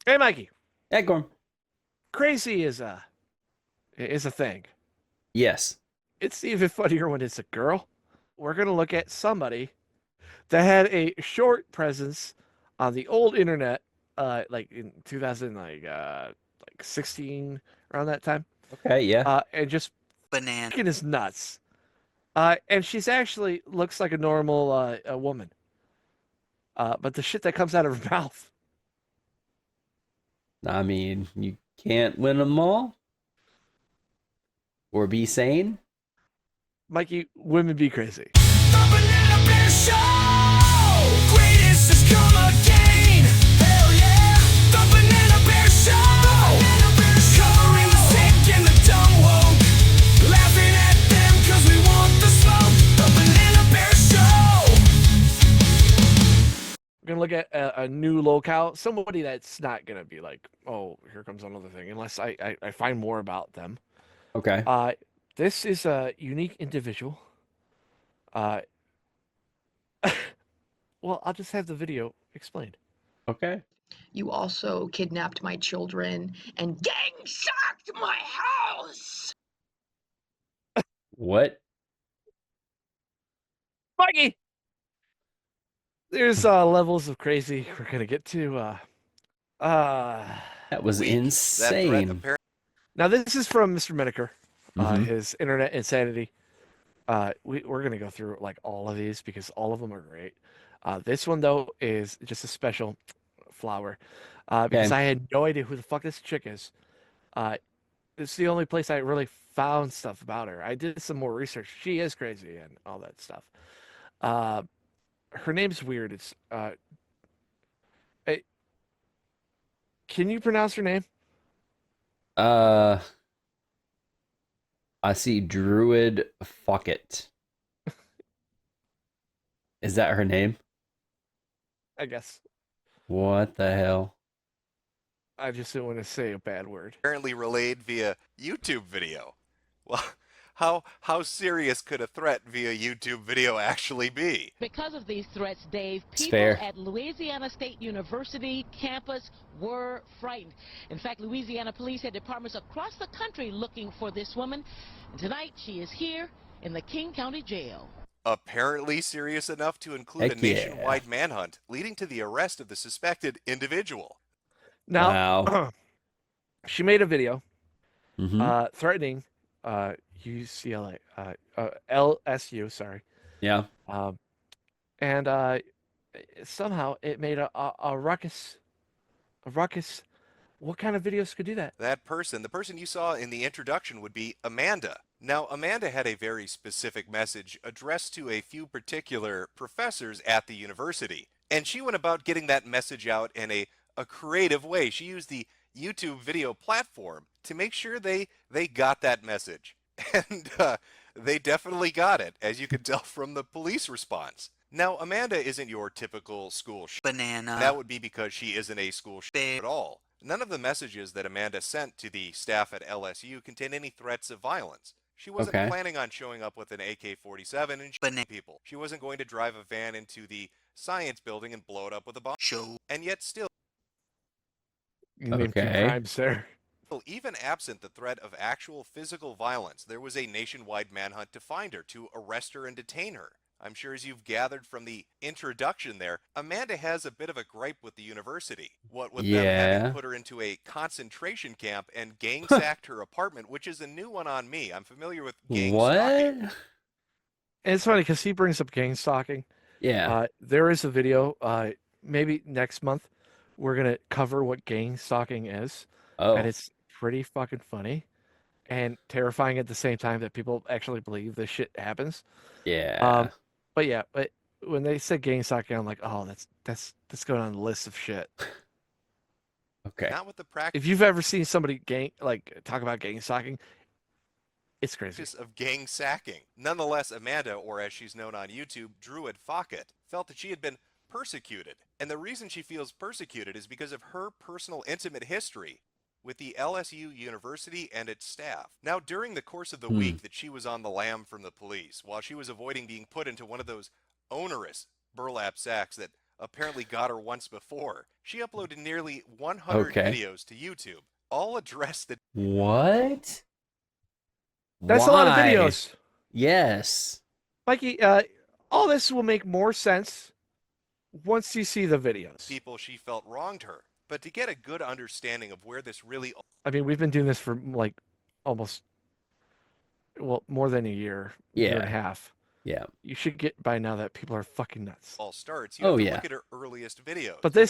Hey, Mikey. Acorn. Crazy is a thing. Yes. It's even funnier when it's a girl. We're gonna look at somebody that had a short presence on the old internet, like in 2000, like 16 around that time, Okay, yeah. and just Banana. fucking is nuts. And she's actually looks like a normal a woman. But the shit that comes out of her mouth, I mean, you can't win them all or be sane. Mikey, women be crazy. The Banana Bear Show! Greatest has come again! Hell yeah! The Banana Bear Show! The Banana Bear Show! Covering the sick and the dumb woke. Laughing at them cause we want the smoke. The Banana Bear Show! We're gonna look at a new locale, somebody that's not gonna be like, oh, here comes another thing, unless I find more about them. Okay. Uh, this is a unique individual. Uh, well, I'll just have the video explained. Okay. You also kidnapped my children and gang sacked my house! What? Mikey, there's levels of crazy we're gonna get to. Uh, That was Weak. That threat insane. apparently. Now this is from Mr. Metokur, Mm-hmm. his internet insanity. We're gonna go through like all of these because all of them are great. This one though is just a special flower, because Okay. I had no idea who the fuck this chick is. Uh, it's the only place I really found stuff about her. I did some more research. She is crazy and all that stuff. Uh, her name's weird. It's eh, can you pronounce her name? Uh, I see Druid Focket. Is that her name? I guess What the hell? I just didn't want to say a bad word. Relayed via YouTube video. Well, how serious could a threat via YouTube video actually be? Because of these threats, Dave, It's people fair. at Louisiana State University campus were frightened. In fact, Louisiana police had departments across the country looking for this woman. And tonight, she is here in the King County Jail. Apparently serious enough to include a Heck yeah. nationwide manhunt, leading to the arrest of the suspected individual. Now, Wow. she made a video Mm-hmm. threatening UCLA, LSU, sorry. Yeah. Um, and somehow it made a ruckus. A ruckus. What kind of videos could do that? That person, the person you saw in the introduction, would be Amanda. Now, Amanda had a very specific message addressed to a few particular professors at the university. And she went about getting that message out in a creative way. She used the YouTube video platform to make sure they got that message. And they definitely got it, as you could tell from the police response. Now, Amanda isn't your typical school Banana. that would be because she isn't a school Bear. at all. None of the messages that Amanda sent to the staff at LSU contain any threats of violence. She wasn't Okay. planning on showing up with an AK-47 and Banana. shooting people. She wasn't going to drive a van into the science building and blow it up with a bomb. Show. And yet still, You named two Okay. crimes there. even absent the threat of actual physical violence, there was a nationwide manhunt to find her, to arrest her and detain her. I'm sure as you've gathered from the introduction there, Amanda has a bit of a gripe with the university. What with them having Yeah. put her into a concentration camp and gang sacked her apartment, which is a new one on me. I'm familiar with gang stalking. What? And it's funny because he brings up gang stalking. Yeah. There is a video. Maybe next month we're gonna cover what gang stalking is, and Oh. it's pretty fucking funny and terrifying at the same time that people actually believe this shit happens. Yeah. Um, but yeah, but when they said gang stalking, I'm like, oh, that's going on the list of shit. Okay. Not with the If you've ever seen somebody talk about gang stalking, it's crazy. practice of gang sacking. Nonetheless, Amanda, or as she's known on YouTube, Druid Focket, felt that she had been persecuted. And the reason she feels persecuted is because of her personal intimate history with the LSU University and its staff. Now, during the course of the Hmm. week that she was on the lam from the police, while she was avoiding being put into one of those onerous burlap sacks that apparently got her once before. She uploaded nearly 100 Okay. videos to YouTube, all addressed the What? That's a lot of Why? videos. Yes. Mikey, all this will make more sense once you see the videos. people she felt wronged her. But to get a good understanding of where this really I mean, we've been doing this for like almost, well, more than a year and a Yeah. half. Yeah. You should get by now that people are fucking nuts. all starts, you have Oh, to yeah. look at her earliest videos. But Now,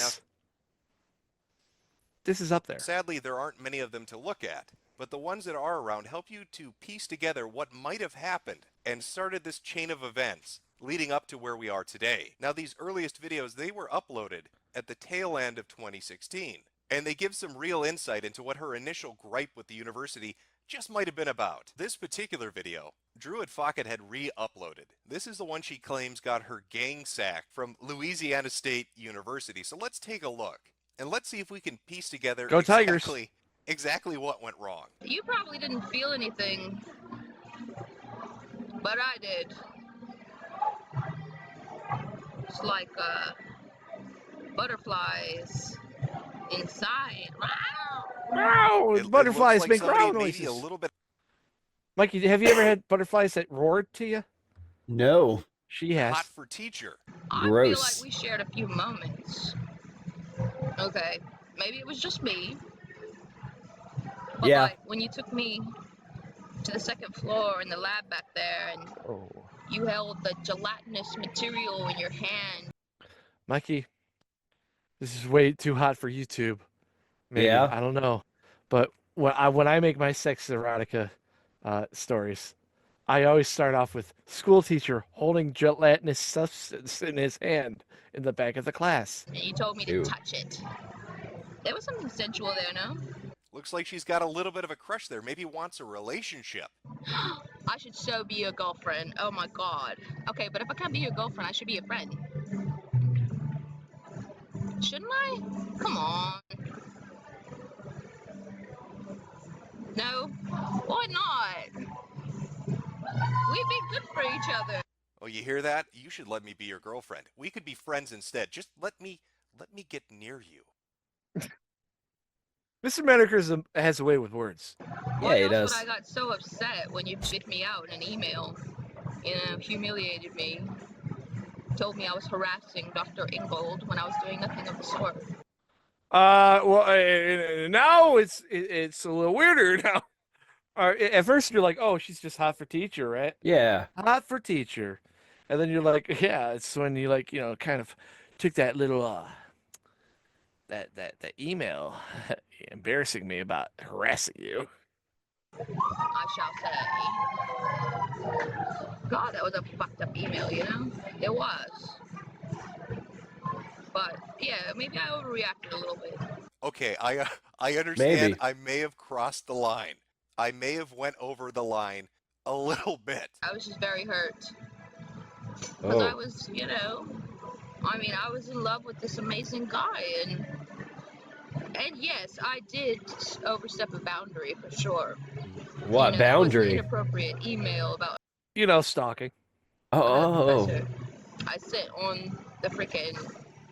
this is up there. sadly, there aren't many of them to look at, but the ones that are around help you to piece together what might have happened and started this chain of events leading up to where we are today. Now, these earliest videos, they were uploaded at the tail end of 2016, and they give some real insight into what her initial gripe with the university just might have been about. This particular video, Druid Focket had re-uploaded. This is the one she claims got her gang sacked from Louisiana State University. So let's take a look, and let's see if we can piece together Go Tigers. exactly what went wrong. You probably didn't feel anything, but I did. It's like butterflies inside. Wow, It butterflies looks like make somebody growl maybe noises. a little bit. Mikey, have you ever had butterflies that roared to you? No. She has. Hot for teacher. I feel Gross. like we shared a few moments. Okay, maybe it was just me. But Yeah. like when you took me to the second floor in the lab back there and Oh, you held the gelatinous material in your hand. Mikey, this is way too hot for YouTube. Maybe. Yeah. I don't know. But when I make my sex erotica stories, I always start off with school teacher holding gelatinous substance in his hand in the back of the class. And you told me Ew. to touch it. There was something sensual there, no? Looks like she's got a little bit of a crush there. Maybe wants a relationship. I should so be your girlfriend. Oh my god. Okay, but if I can't be your girlfriend, I should be your friend. Shouldn't I? Come on. No? Why not? We'd be good for each other. Oh, you hear that? You should let me be your girlfriend. We could be friends instead. Just let me get near you. Mr. Metokur has a way with words. Yeah, Why he else does. would I got so upset when you bit me out in an email? You know, humiliated me. Told me I was harassing Dr. Ingold when I was doing nothing of the sort. Well, now it's a little weirder now. At first you're like, oh, she's just hot for teacher, right? Yeah. Hot for teacher, and then you're like, yeah, it's when you like, kind of took that little that email embarrassing me about harassing you. I shall say. God, that was a fucked up email, you know? It was. But yeah, maybe I overreacted a little bit. Okay, I understand. Maybe. I may have crossed the line. I may have went over the line a little bit. I was just very hurt. Because I Oh. was, I was in love with this amazing guy, and yes, I did overstep a boundary for sure. What It was an boundary? inappropriate email about Stalking. Oh. professor I sent on the freaking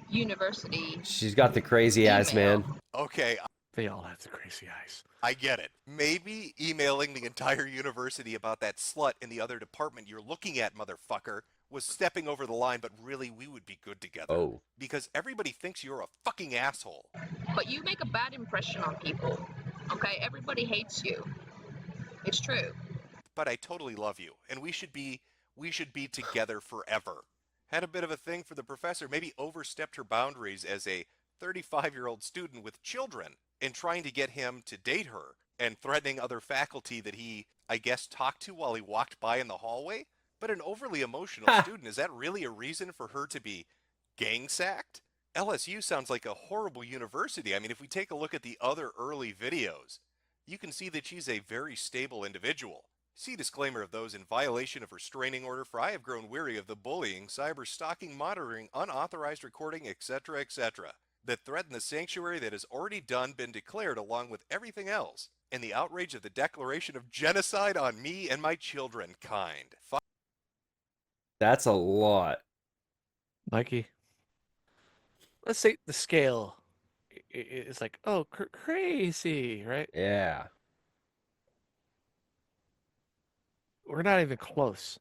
university. She's got the crazy eyes, email. man. Okay, They all have the crazy eyes. I get it. Maybe emailing the entire university about that slut in the other department you're looking at, motherfucker, was stepping over the line, but really we would be good together. Oh. Because everybody thinks you're a fucking asshole. But you make a bad impression on people. Okay, everybody hates you. It's true. But I totally love you, and we should be together forever. Had a bit of a thing for the professor, maybe overstepped her boundaries as a 35-year-old student with children in trying to get him to date her and threatening other faculty that he, I guess, talked to while he walked by in the hallway. But an overly emotional student, is that really a reason for her to be gang sacked? LSU sounds like a horrible university. I mean, if we take a look at the other early videos, you can see that she's a very stable individual. See disclaimer of those in violation of restraining order, for I have grown weary of the bullying, cyber stalking, monitoring, unauthorized recording, etc., etc., that threaten the sanctuary that has already been declared along with everything else, and the outrage of the declaration of genocide on me and my children kind. That's a lot. Mikey, let's say the scale is like, oh, crazy, right? Yeah. We're not even close.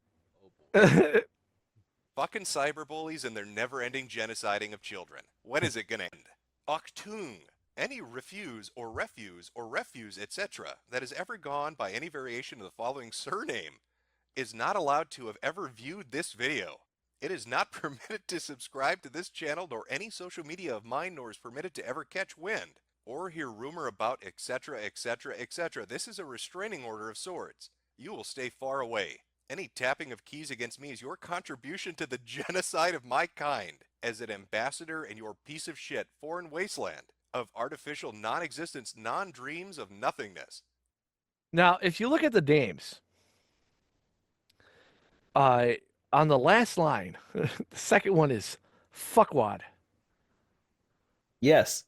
Fucking cyberbullies and their never-ending genociding of children. When is it gonna end? Octung. Any refuse, etc. that has ever gone by any variation of the following surname is not allowed to have ever viewed this video. It is not permitted to subscribe to this channel nor any social media of mine, nor is permitted to ever catch wind or hear rumor about etc. etc. etc. This is a restraining order of sorts. You will stay far away. Any tapping of keys against me is your contribution to the genocide of my kind as an ambassador in your piece of shit foreign wasteland of artificial non-existence, non-dreams of nothingness. Now, if you look at the names, on the last line, the second one is fuckwad. Yes.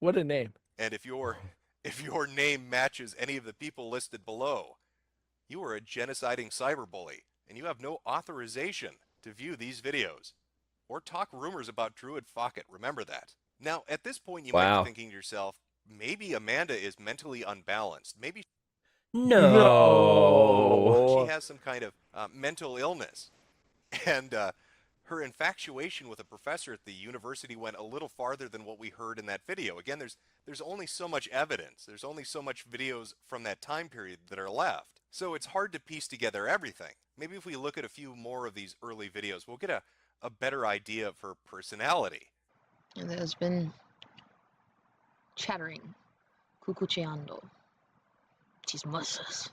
What a name. And if your name matches any of the people listed below, you are a genociding cyberbully, and you have no authorization to view these videos or talk rumors about Druid Focket. Remember that. Now, at this point, you might Wow. be thinking to yourself, maybe Amanda is mentally unbalanced. Maybe No. she has some kind of mental illness. And her infatuation with a professor at the university went a little farther than what we heard in that video. Again, there's only so much evidence. There's only so much videos from that time period that are left. So it's hard to piece together everything. Maybe if we look at a few more of these early videos, we'll get a better idea of her personality. And there's been chattering, cucucheando, chismosas.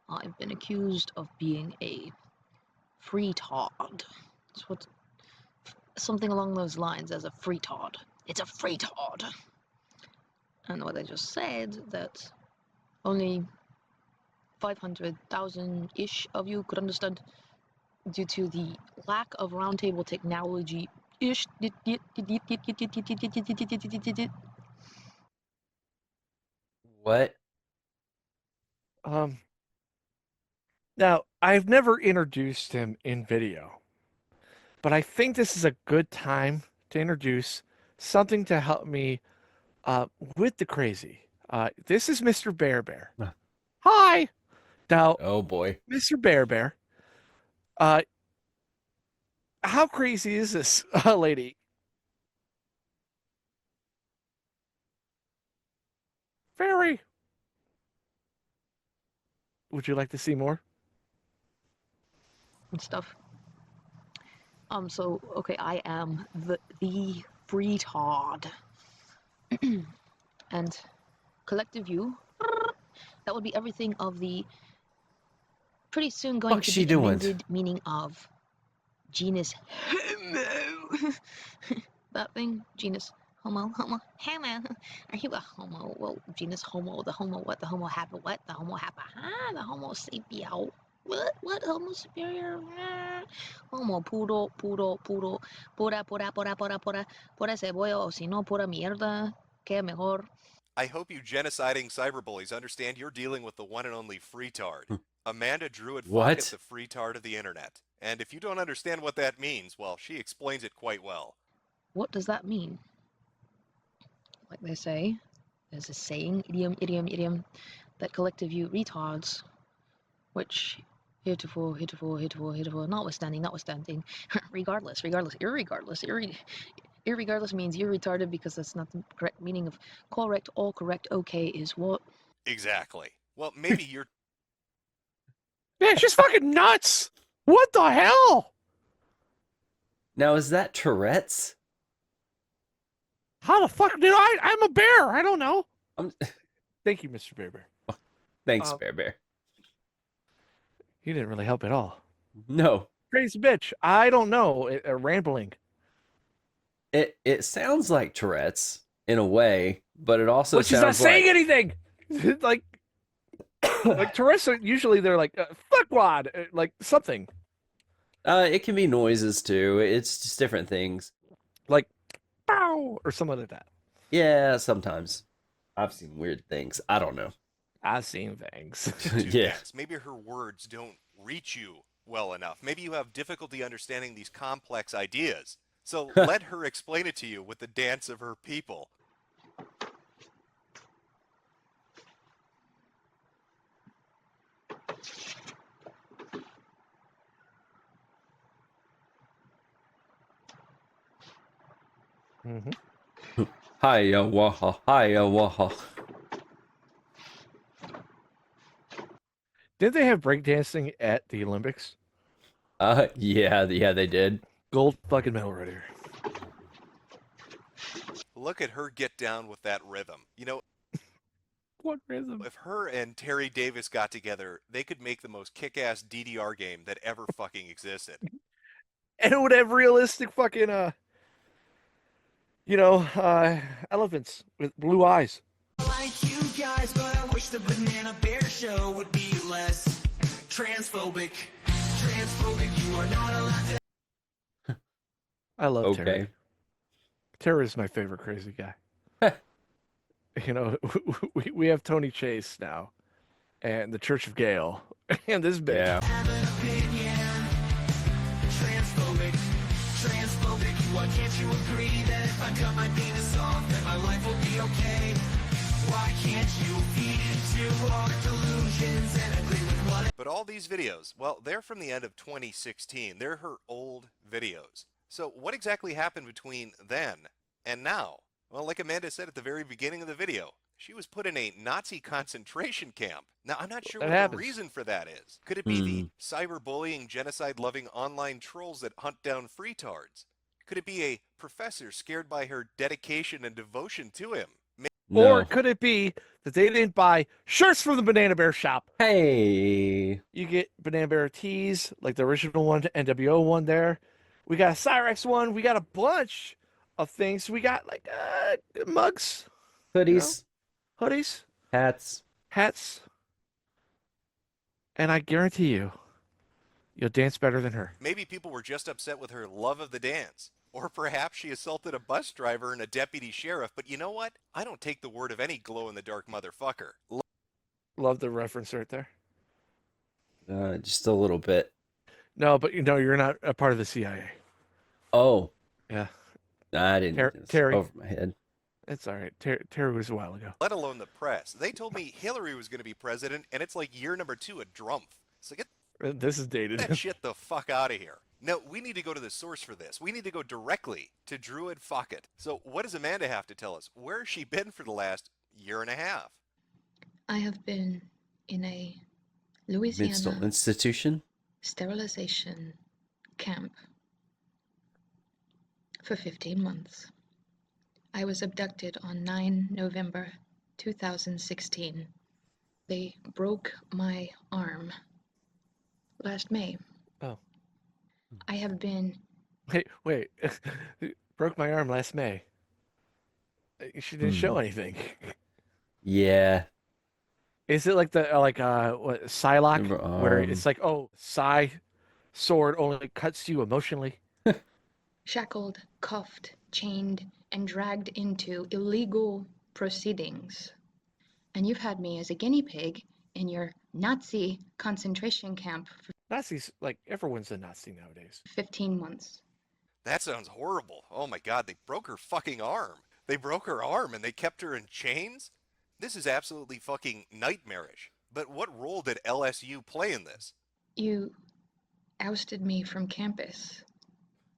I've been accused of being a freetard. It's what, something along those lines as a freetard. It's a freetard. And what I just said, that only 500,000-ish of you could understand due to the lack of roundtable technology-ish. What? Now, I've never introduced him in video, but I think this is a good time to introduce something to help me with the crazy. This is Mr. Bear Bear. Huh. Hi. Now, Oh boy. Mr. Bear Bear, how crazy is this lady? Very. Would you like to see more? And stuff. So, okay, I am the freetard. And collective view, that would be everything of the pretty soon going What's to she be doing? amended meaning of genus homo. That thing, genus homo. Are you a homo? Well, genus homo, the homo what? The homo hapa what? The homo hapa the homo sapio. What? Homo superior? Homo puro, pura cebolla, o si no, pura mierda, que mejor. I hope you genociding cyberbullies understand you're dealing with the one and only freetard. Amanda Druid Focket, What? the freetard of the internet. And if you don't understand what that means, well, she explains it quite well. What does that mean? Like they say, there's a saying, idiom, that collective you retards, which heretofore, notwithstanding, regardless, irregardless means you're retarded because that's not the correct meaning of correct, all correct, okay is what? Exactly. Well, maybe you're Man, she's fucking nuts. What the hell? Now is that Tourette's? How the fuck did I'm a bear. I don't know. I'm... Thank you, Mr. Bear Bear. Thanks, Bear Bear. You didn't really help at all. No. Crazy bitch. I don't know. Rambling. It sounds like Tourette's in a way, but it also But she's not sounds saying like anything. like Teresa, usually they're like, fuckwad, like something. it can be noises too. It's just different things. Like, bow, or something like that. Yeah, sometimes. I've seen weird things. I don't know. I've seen things. too Yeah. dense. Maybe her words don't reach you well enough. Maybe you have difficulty understanding these complex ideas. So let her explain it to you with the dance of her people. Mm-hmm. Hiya waha, hiya waha. Didn't they have breakdancing at the Olympics? Yeah, they did. Gold fucking medal right here. Look at her get down with that rhythm. You know, What rhythm? if her and Terry Davis got together, they could make the most kick-ass DDR game that ever fucking existed. And it would have realistic fucking elephants with blue eyes. Like you guys, but I wish the Banana Bear Show would be less transphobic. Transphobic, you are not allowed to. I love Okay. Terry. Terry is my favorite crazy guy. You know, we have Tony Chase now, and the Church of Gale, and this bitch. Yeah. Have an opinion. Transphobic, transphobic. Why can't you agree that if I cut my penis off, that my life will be okay? Why can't you feed into our delusions and agree with what? But all these videos, well, they're from the end of 2016. They're her old videos. So what exactly happened between then and now? Well, like Amanda said at the very beginning of the video, she was put in a Nazi concentration camp. Now, I'm not sure That what happens. the reason for that is. Could it be the cyberbullying, genocide-loving online trolls that hunt down freetards? Could it be a professor scared by her dedication and devotion to him? No. Or could it be that they didn't buy shirts from the Banana Bear shop? Hey. You get Banana Bear tees, like the original one, NWO one there. We got a Cyrex one. We got a bunch of things. We got like mugs, Hoodies, hoodies, hats. hats. And I guarantee you'll dance better than her. Maybe people were just upset with her love of the dance. Or perhaps she assaulted a bus driver and a deputy sheriff. But you know what? I don't take the word of any glow-in-the-dark motherfucker. Love the reference right there. Just a little bit. No, but you're not a part of the CIA. Oh. Yeah. I didn't. It's Terry. over my head. It's all right. Terry was a while ago. Let alone the press. They told me Hillary was going to be president, and it's like year number 2 at Drumpf. So get This is dated. that shit the fuck out of here. No, we need to go to the source for this. We need to go directly to Druid Focket. So what does Amanda have to tell us? Where has she been for the last year and a half? I have been in a Mental Louisiana institution. sterilization camp for 15 months. I was abducted on 9 November 2016. They broke my arm last May. Oh. I have been Wait. Broke my arm last May. She didn't show anything. Yeah. Is it like the what Psylocke, where it's like, oh, Psy sword only cuts you emotionally? shackled, cuffed, chained, and dragged into illegal proceedings. And you've had me as a guinea pig in your Nazi concentration camp for Nazis, like everyone's a Nazi nowadays. 15 months. That sounds horrible. Oh my god, they broke her fucking arm. They broke her arm and they kept her in chains? This is absolutely fucking nightmarish. But what role did LSU play in this? You ousted me from campus,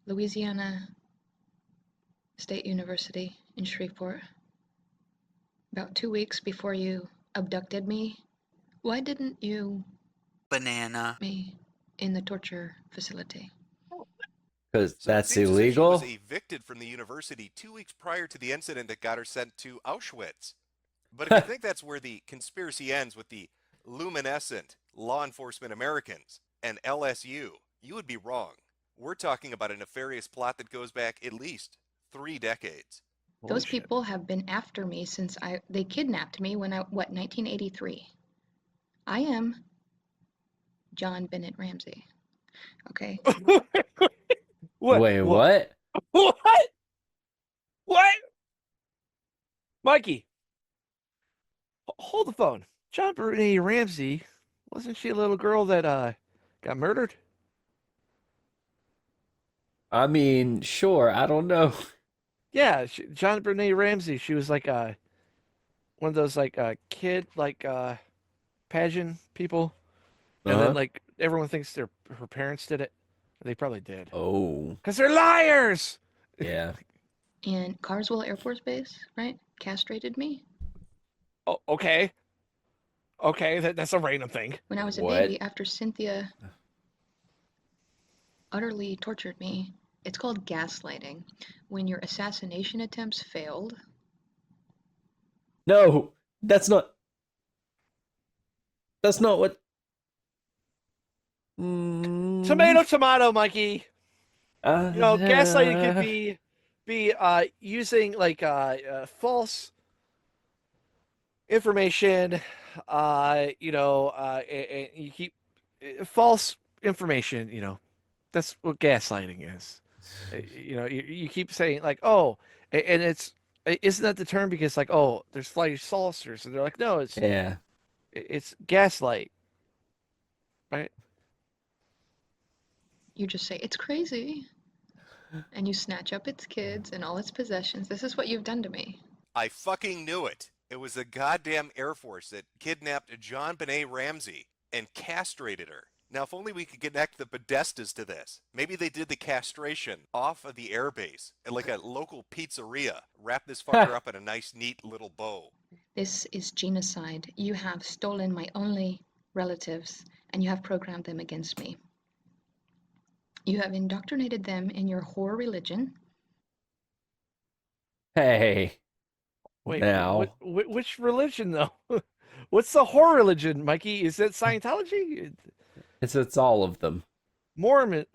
Louisiana State University in Shreveport, about 2 weeks before you abducted me. Why didn't you Banana. me in the torture facility? Because So it that's seems as if illegal. She was evicted from the university 2 weeks prior to the incident that got her sent to Auschwitz. But if you think that's where the conspiracy ends with the luminescent law enforcement Americans and LSU, you would be wrong. We're talking about a nefarious plot that goes back at least 3 decades. Holy Those shit. people have been after me since they kidnapped me when 1983. I am John Bennett Ramsey. Okay. Wait, what? What? What? Mikey, hold the phone. John Benet Ramsey, wasn't she a little girl that got murdered? I mean, sure. I don't know. Yeah, John Benet Ramsey. She was like one of those like kid like pageant people, and then Uh-huh. like everyone thinks her parents did it. They probably did Oh, because they're liars. yeah. And Carswell Air Force Base, right? Castrated me Oh, okay, okay, that's a random thing. when I was a What? baby after Cynthia utterly tortured me. It's called gaslighting. When your assassination attempts failed, No, that's not. That's not what. Tomato, tomato, Mikey. Uh, Gaslighting could be using like false information. And you keep false information. That's what gaslighting is. You keep saying like, oh, and isn't that the term because like, oh, there's flying saucers, and they're like, no, yeah. it's gaslight, right? you just say, it's crazy. And you snatch up its kids and all its possessions. This is what you've done to me. I fucking knew it. It was the goddamn Air Force that kidnapped John Benet Ramsey and castrated her. Now, if only we could connect the Podestas to this. Maybe they did the castration off of the airbase at like a local pizzeria. Wrap this fucker up in a nice, neat little bow. This is genocide. You have stolen my only relatives and you have programmed them against me. You have indoctrinated them in your whore religion. Hey. Wait, Now. which religion though? What's the whore religion, Mikey? Is it Scientology? It's all of them. Mormon,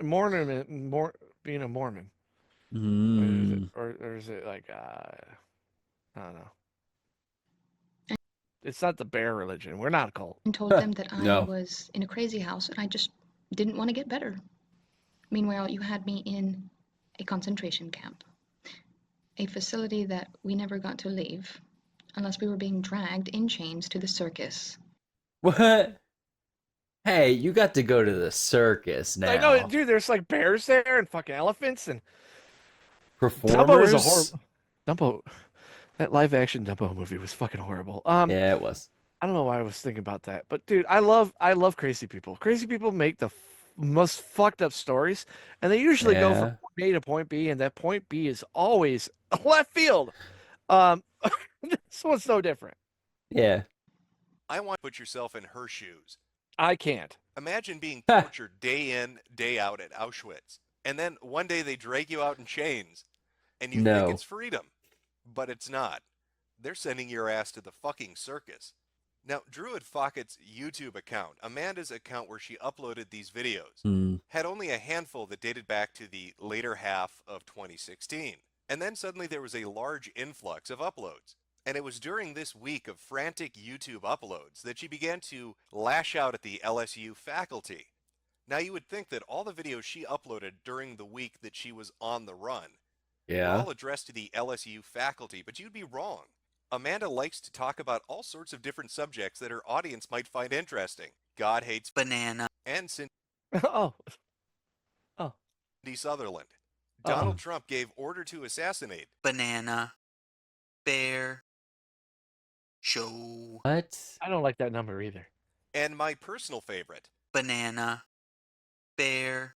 being a Mormon, Mm. or is it like I don't know. It's not the bear religion. We're not a cult. And told them that I No. was in a crazy house and I just didn't want to get better. Meanwhile, you had me in a concentration camp, a facility that we never got to leave unless we were being dragged in chains to the circus. What? Hey, you got to go to the circus now. I know, dude. There's like bears there and fucking elephants and Performers? Dumbo was a horrible. Dumbo, that live action Dumbo movie was fucking horrible. Yeah, it was. I don't know why I was thinking about that, but dude, I love crazy people. Crazy people make the most fucked up stories, and they usually go from Yeah. point A to point B, and that point B is always left field. This one's no different. Yeah. I want to put yourself in her shoes. I can't. Imagine being tortured day in, day out at Auschwitz. And then one day they drag you out in chains. And you think No. it's freedom. But it's not. They're sending your ass to the fucking circus. Now, Druid Focket's YouTube account, Amanda's account where she uploaded these videos, Hmm. had only a handful that dated back to the later half of 2016. And then suddenly there was a large influx of uploads. And it was during this week of frantic YouTube uploads that she began to lash out at the LSU faculty. Now, you would think that all the videos she uploaded during the week that she was on the run were Yeah. all addressed to the LSU faculty, but you'd be wrong. Amanda likes to talk about all sorts of different subjects that her audience might find interesting. God hates banana, and Cindy Oh, Sutherland. Oh. Donald Trump gave order to assassinate. banana, bear, show, What? I don't like that number either. And my personal favorite, banana, bear,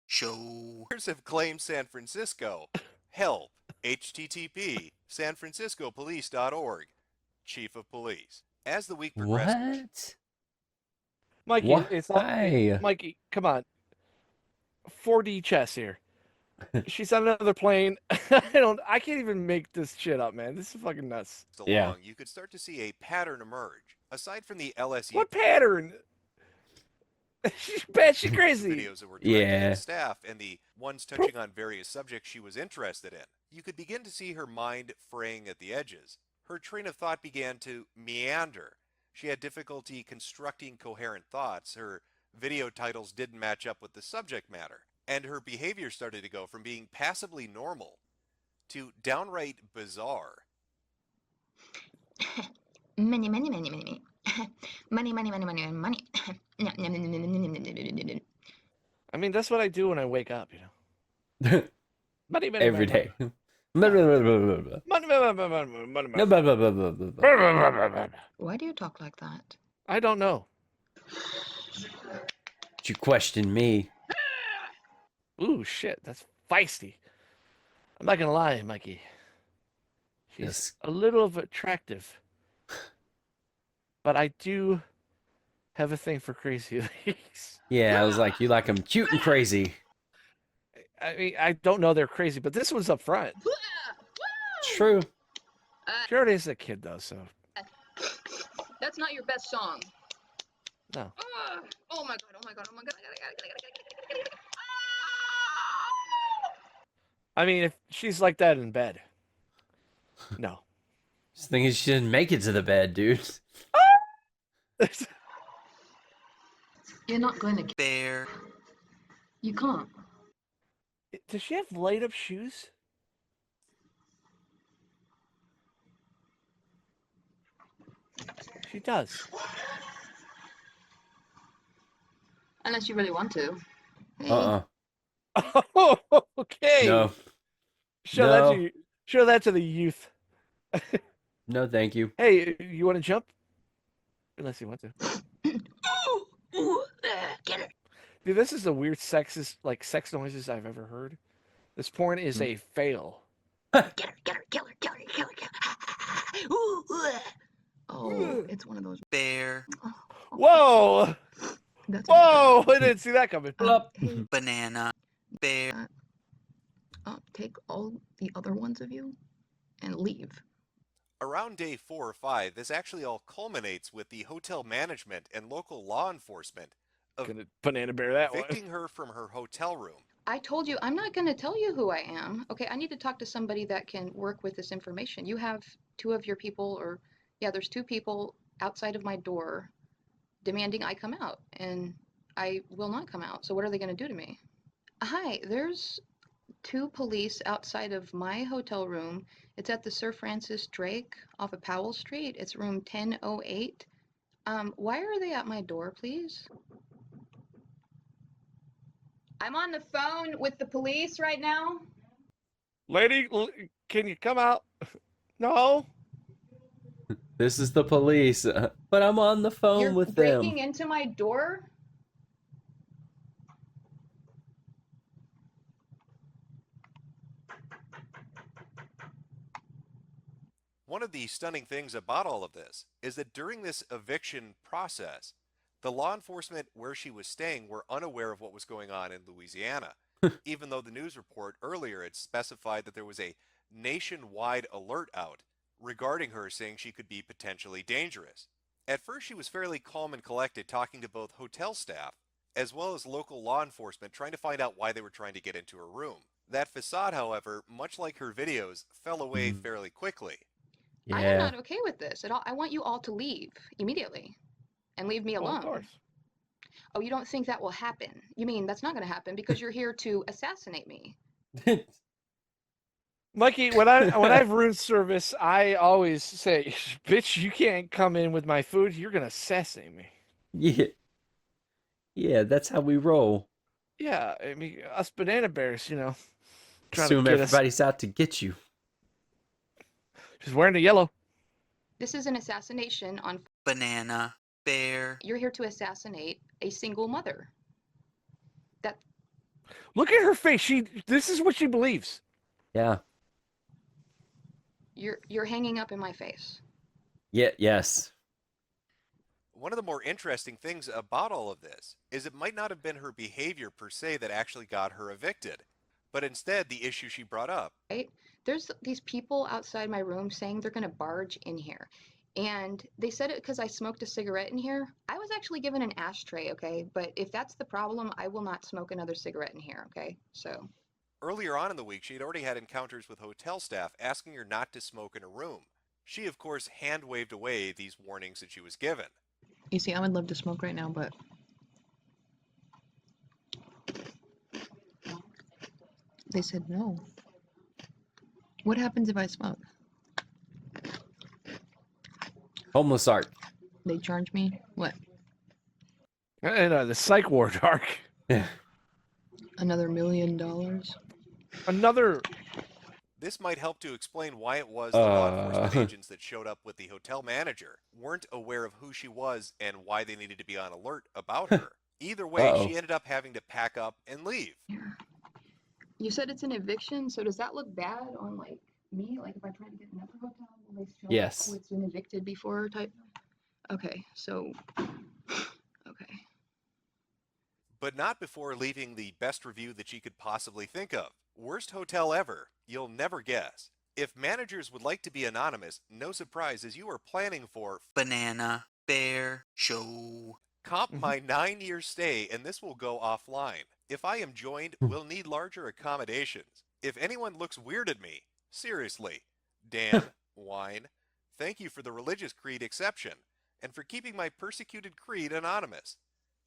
show. Others have claimed San Francisco. Help. HTTP. SanFranciscoPolice.org. Chief of Police. As the week progressed, What? Mikey, Why? it's not, Mikey, come on. 4D chess here. She's on another plane. I can't even make this shit up, man. This is fucking nuts. along, Yeah. you could start to see a pattern emerge. Aside from the LSU What pattern? She's bad, she's crazy. videos that were directed at Yeah. the staff and the ones touching on various subjects she was interested in, you could begin to see her mind fraying at the edges. Her train of thought began to meander. She had difficulty constructing coherent thoughts. Her video titles didn't match up with the subject matter. And her behavior started to go from being passably normal to downright bizarre. Money, money, money, money, money, money, money, money, money. I mean, that's what I do when I wake up, Money, money, Every money, day. Blah, blah, blah, blah, blah, blah. money, money, money, money, money, money, No, money. blah, blah, blah, blah, blah, blah. Why do you talk like that? I don't know. But you question me. Ooh, shit, that's feisty. I'm not gonna lie, Mikey. She's Yes. a little of attractive, but I do have a thing for crazy ladies. Yeah, I was like, you like them cute and crazy. I mean, I don't know they're crazy, but this one's up front. True. She already is a kid, though, so That's not your best song. no. Oh my god, oh my god, oh my god. I mean, if she's like that in bed, no. Just thinking she didn't make it to the bed, dude. You're not going to. bear, You can't. Does she have light up shoes? She does. Unless you really want to. Hey, Uh-uh. Okay. No. Show that to the youth. No, thank you. Hey, you want to jump? Unless you want to. Get her. Dude, this is the weird sex noises I've ever heard. This porn is a fail. Get her, kill her, kill her, kill her. Oh, it's one of those. bear, Whoa! That's Whoa! I didn't see that coming. Hey, banana, bear, take all the other ones of you and leave. Around day 4 or 5, this actually all culminates with the hotel management and local law enforcement Gonna banana bear that one. evicting her from her hotel room. I told you, I'm not going to tell you who I am. Okay, I need to talk to somebody that can work with this information. You have two of your people, or yeah, there's two people outside of my door demanding I come out, and I will not come out. So what are they going to do to me? Hi, there's two police outside of my hotel room. It's at the Sir Francis Drake off of Powell Street. It's room 1008. Why are they at my door, please? I'm on the phone with the police right now. Lady, can you come out? No? This is the police, but I'm on the phone You're with breaking them. into my door? One of the stunning things about all of this is that during this eviction process, the law enforcement where she was staying were unaware of what was going on in Louisiana, even though the news report earlier had specified that there was a nationwide alert out regarding her, saying she could be potentially dangerous. At first, she was fairly calm and collected, talking to both hotel staff as well as local law enforcement, trying to find out why they were trying to get into her room. That facade, however, much like her videos, fell away fairly quickly. I am Yeah. not okay with this at all. I want you all to leave immediately and leave me Well, alone. of course. Oh, you don't think that will happen? You mean that's not going to happen because you're here to assassinate me? Mikey, when I've room service, I always say, "Bitch, you can't come in with my food. You're gonna assassinate me." Yeah. Yeah, that's how we roll. Yeah, I mean, us banana bears, trying Assume to get us. everybody's out to get you. She's wearing the yellow. This is an assassination on. banana, bear, You're here to assassinate a single mother. That Look at her face. This is what she believes. Yeah. you're hanging up in my face. Yeah, yes. One of the more interesting things about all of this is it might not have been her behavior per se that actually got her evicted, but instead the issue she brought up. Right? There's these people outside my room saying they're going to barge in here. And they said it because I smoked a cigarette in here. I was actually given an ashtray, okay? But if that's the problem, I will not smoke another cigarette in here, okay? So. Earlier on in the week, she had already had encounters with hotel staff asking her not to smoke in her room. She, of course, hand-waved away these warnings that she was given. You see, I would love to smoke right now, but. They said no. What happens if I smoke? Homeless art. They charge me? What? And the psych ward arc. Yeah. Another $1 million? Another. This might help to explain why it was the law enforcement Uh, agents that showed up with the hotel manager weren't aware of who she was and why they needed to be on alert about her. Either way, Uh-oh. she ended up having to pack up and leave. You said it's an eviction, so does that look bad on like me? Like if I try to get another hotel, will they show Yes. oh, it's been evicted before type? Okay, so okay. But not before leaving the best review that she could possibly think of. Worst hotel ever. You'll never guess. If managers would like to be anonymous, no surprise as you are planning for Banana Bear Show. comp my 9-year stay and this will go offline. If I am joined, we'll need larger accommodations. If anyone looks weird at me, seriously. Dan, Wine, thank you for the religious creed exception and for keeping my persecuted creed anonymous.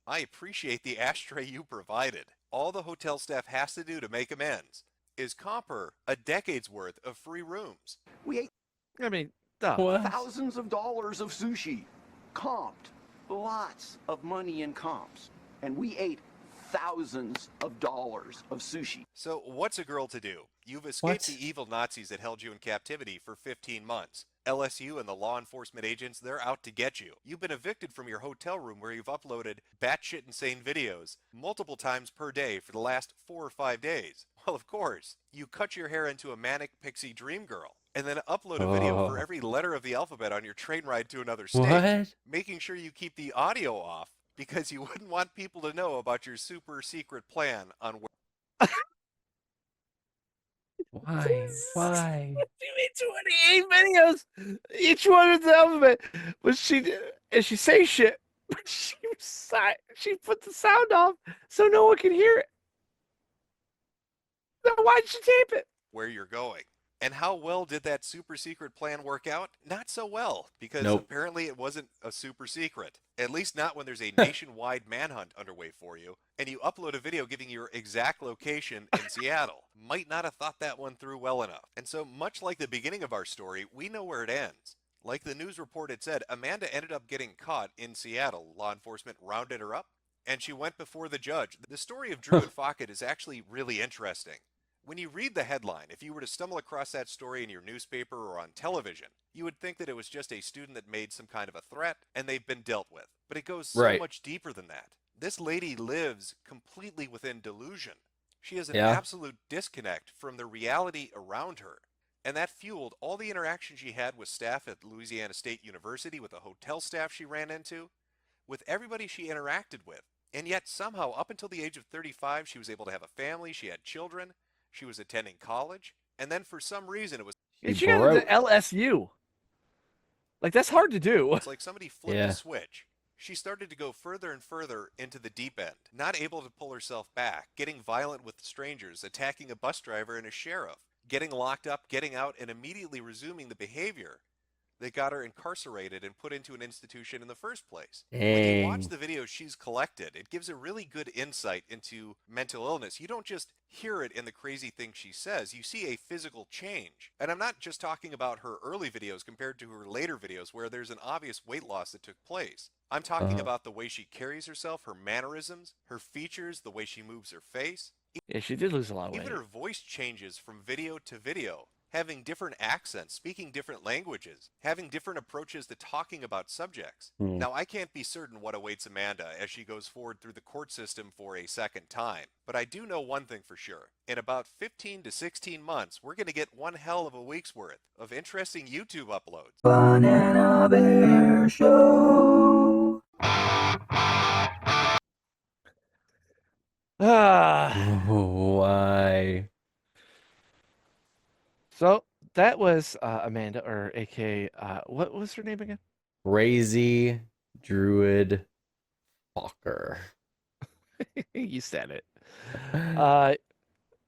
I appreciate the ashtray you provided. All the hotel staff has to do to make amends is comp her a decade's worth of free rooms. We ate I mean, duh. What? thousands of dollars of sushi, comped, lots of money in comps, and we ate thousands of dollars of sushi. So what's a girl to do? You've escaped What? the evil Nazis that held you in captivity for 15 months. LSU and the law enforcement agents, they're out to get you. You've been evicted from your hotel room where you've uploaded batshit insane videos multiple times per day for the last 4 or 5 days. Well, of course, you cut your hair into a manic pixie dream girl and then upload a video for Oh. every letter of the alphabet on your train ride to another state, What? making sure you keep the audio off because you wouldn't want people to know about your super secret plan on where Why? Why? You made 28 videos. Each one is the alphabet. But and she say shit. But she put the sound off so no one can hear it. Then why'd she tape it? where you're going. And how well did that super secret plan work out? Not so well, because Nope. apparently it wasn't a super secret. At least not when there's a nationwide manhunt underway for you, and you upload a video giving your exact location in Seattle. Might not have thought that one through well enough. And so, much like the beginning of our story, we know where it ends. Like the news report had said, Amanda ended up getting caught in Seattle. Law enforcement rounded her up, and she went before the judge. The story of Druid Focket is actually really interesting. When you read the headline, if you were to stumble across that story in your newspaper or on television, you would think that it was just a student that made some kind of a threat and they've been dealt with. But it goes so Right. much deeper than that. This lady lives completely within delusion. She has an Yeah. absolute disconnect from the reality around her. And that fueled all the interaction she had with staff at Louisiana State University, with the hotel staff she ran into, with everybody she interacted with. And yet somehow, up until the age of 35, she was able to have a family, she had children, she was attending college, and then for some reason it was And she got into LSU. Like, that's hard to do. it's like somebody flipped Yeah. a switch. She started to go further and further into the deep end, not able to pull herself back, getting violent with strangers, attacking a bus driver and a sheriff, getting locked up, getting out, and immediately resuming the behavior that got her incarcerated and put into an institution in the first place. When you watch Dang. the videos she's collected, it gives a really good insight into mental illness. You don't just hear it in the crazy things she says, you see a physical change. And I'm not just talking about her early videos compared to her later videos where there's an obvious weight loss that took place. I'm talking about the way she carries herself, her mannerisms, her features, the way she moves her face. Yeah, she did lose a lot of weight. Even her voice changes from video to video, having different accents, speaking different languages, having different approaches to talking about subjects. Now, I can't be certain what awaits Amanda as she goes forward through the court system for a second time, but I do know one thing for sure. In about 15 to 16 months, we're going to get one hell of a week's worth of interesting YouTube uploads. Banana Bear Show. Why? So that was Amanda, or aka, what was her name again? Crazy Druid Focker. You said it.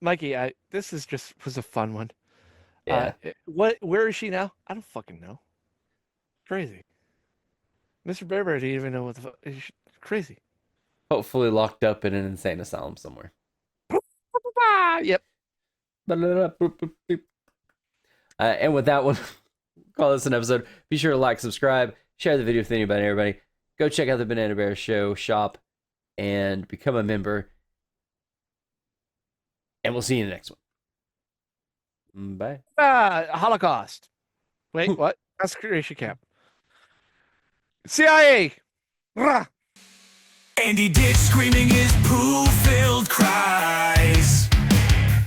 Mikey, this was a fun one. Yeah. Where is she now? I don't fucking know. Crazy. Mr. Bear Bear didn't even know what the fuck. Crazy. Hopefully locked up in an insane asylum somewhere. Yep. And with that one, call this an episode. Be sure to like, subscribe, share the video with anybody, everybody. Go check out the Banana Bear Show shop and become a member. And we'll see you in the next one. Bye. Holocaust. Wait, what? Concentration camp. CIA. Rah! Andy Ditch screaming his poo-filled cries.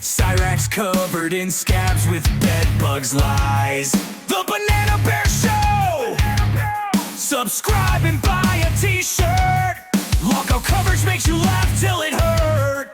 Cyrax covered in scabs with bedbugs lies. The Banana Bear Show! Subscribe and buy a t-shirt. Lockout coverage makes you laugh till it hurt.